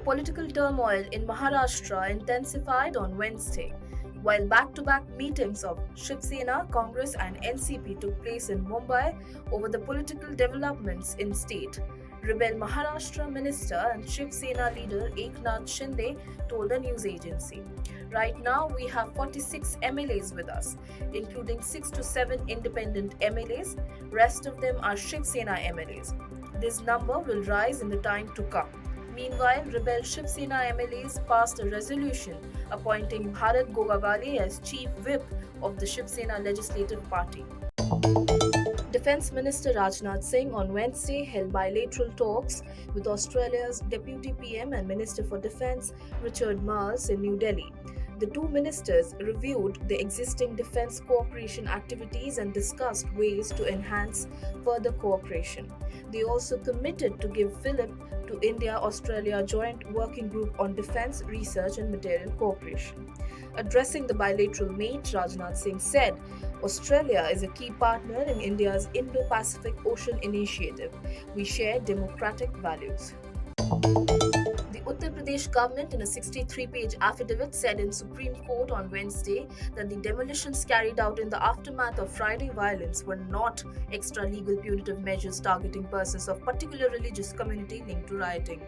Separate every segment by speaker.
Speaker 1: political turmoil in Maharashtra intensified on Wednesday, while back-to-back meetings of Shiv Sena, Congress and NCP took place in Mumbai over the political developments in state. Rebel Maharashtra minister and Shiv Sena leader Eknath Shinde told a news agency. Right now, we have 46 MLAs with us, including 6 to 7 independent MLAs. Rest of them are Shiv Sena MLAs. This number will rise in the time to come. Meanwhile, rebel Shiv Sena MLAs passed a resolution appointing Bharat Gogawale as chief whip of the Shiv Sena Legislative Party. Defence Minister Rajnath Singh on Wednesday held bilateral talks with Australia's Deputy PM and Minister for Defence Richard Marles in New Delhi. The two ministers reviewed the existing defence cooperation activities and discussed ways to enhance further cooperation. They also committed to give fillip to India-Australia Joint Working Group on Defence Research and Material Cooperation. Addressing the bilateral meet, Rajnath Singh said, Australia is a key partner in India's Indo-Pacific Ocean Initiative. We share democratic values. The Uttar Pradesh government, in a 63-page affidavit, said in Supreme Court on Wednesday that the demolitions carried out in the aftermath of Friday violence were not extra-legal punitive measures targeting persons of particular religious community linked to rioting.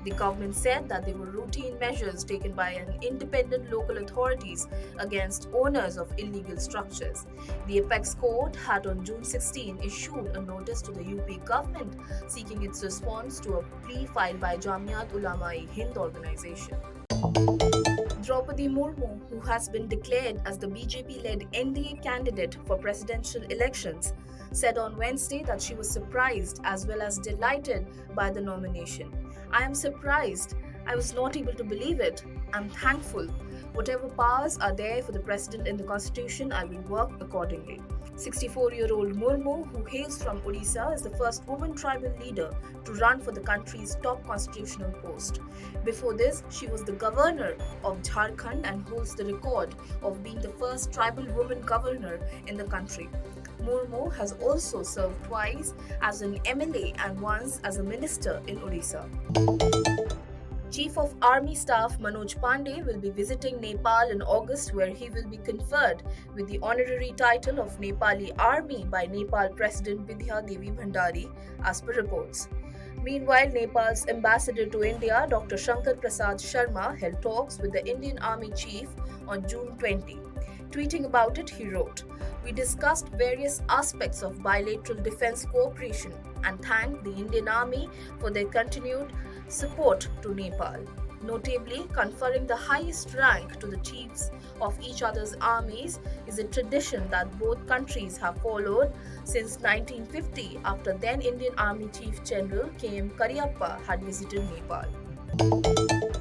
Speaker 1: The government said that they were routine measures taken by an independent local authorities against owners of illegal structures. The apex court had on June 16 issued a notice to the UP government seeking its response to a plea filed by Jamiat Ulama-e-Hind organization. Draupadi Murmu, who has been declared as the BJP-led NDA candidate for presidential elections, said on Wednesday that she was surprised as well as delighted by the nomination. I am surprised. I was not able to believe it. I'm thankful. Whatever powers are there for the president in the constitution, I will work accordingly. 64-year-old Murmu, who hails from Odisha, is the first woman tribal leader to run for the country's top constitutional post. Before this, she was the governor of Jharkhand and holds the record of being the first tribal woman governor in the country. Murmu has also served twice as an MLA and once as a minister in Odisha. Chief of Army Staff Manoj Pandey will be visiting Nepal in August, where he will be conferred with the honorary title of Nepali Army by Nepal President Vidya Devi Bhandari, as per reports. Meanwhile, Nepal's ambassador to India, Dr. Shankar Prasad Sharma, held talks with the Indian Army Chief on June 20. Tweeting about it, he wrote, "We discussed various aspects of bilateral defense cooperation and thanked the Indian Army for their continued support to Nepal. Notably, conferring the highest rank to the chiefs of each other's armies is a tradition that both countries have followed since 1950, after then Indian Army Chief General K.M. Cariappa had visited Nepal."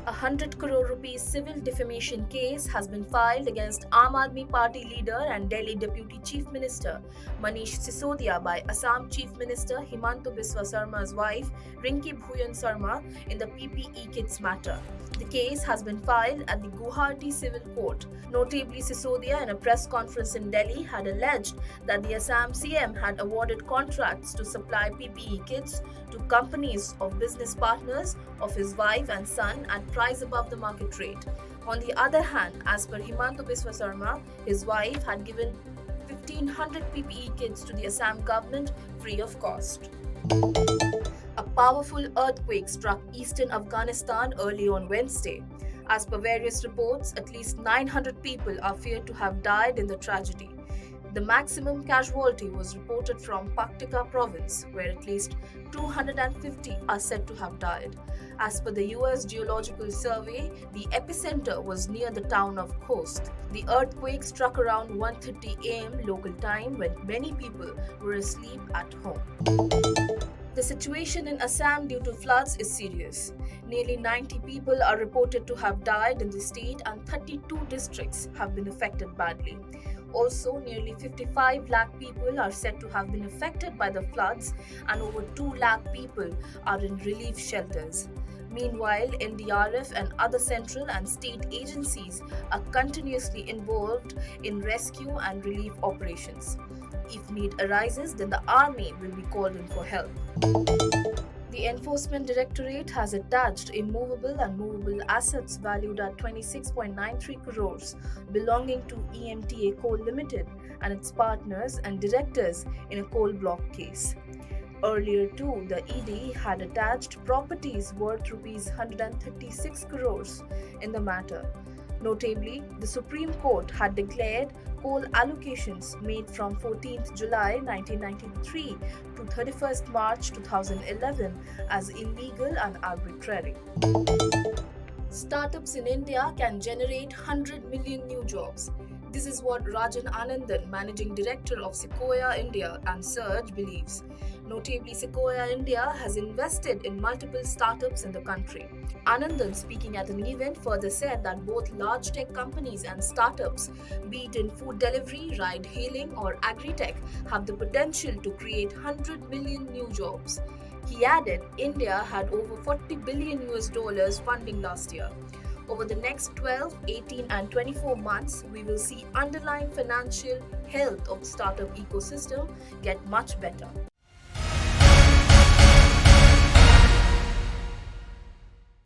Speaker 1: A 100 crore rupees civil defamation case has been filed against Aam Aadmi Party leader and Delhi Deputy Chief Minister Manish Sisodia by Assam Chief Minister Himanto Biswa Sarma's wife Rinki Bhuyan Sarma in the PPE kits matter. The case has been filed at the Guwahati Civil Court. Notably, Sisodia, in a press conference in Delhi, had alleged that the Assam CM had awarded contracts to supply PPE kits to companies of business partners of his wife and son at price above the market rate. On the other hand, as per Himanto Biswa Sarma, his wife had given 1,500 PPE kits to the Assam government free of cost. A powerful earthquake struck eastern Afghanistan early on Wednesday. As per various reports, at least 900 people are feared to have died in the tragedy. The maximum casualty was reported from Paktika province, where at least 250 are said to have died. As per the US Geological Survey, the epicenter was near the town of Khost. The earthquake struck around 1:30 a.m. local time, when many people were asleep at home. The situation in Assam due to floods is serious. Nearly 90 people are reported to have died in the state and 32 districts have been affected badly. Also, nearly 55 lakh people are said to have been affected by the floods and over 2 lakh people are in relief shelters. Meanwhile, NDRF and other central and state agencies are continuously involved in rescue and relief operations. If need arises, then the army will be called in for help. The The Enforcement Directorate has attached immovable and movable assets valued at 26.93 crores belonging to EMTA Coal Limited and its partners and directors in a coal block case. Earlier too, the ED had attached properties worth Rs 136 crores in the matter. Notably, the Supreme Court had declared coal allocations made from 14th July 1993 to 31st March 2011 as illegal and arbitrary. Startups in India can generate 100 million new jobs. This is what Rajan Anandan, Managing Director of Sequoia India and Surge, believes. Notably, Sequoia India has invested in multiple startups in the country. Anandan, speaking at an event, further said that both large tech companies and startups, be it in food delivery, ride hailing, or agri-tech, have the potential to create 100 million new jobs. He added, India had over 40 billion US dollars funding last year. Over the next 12, 18, and 24 months, we will see underlying financial health of the startup ecosystem get much better.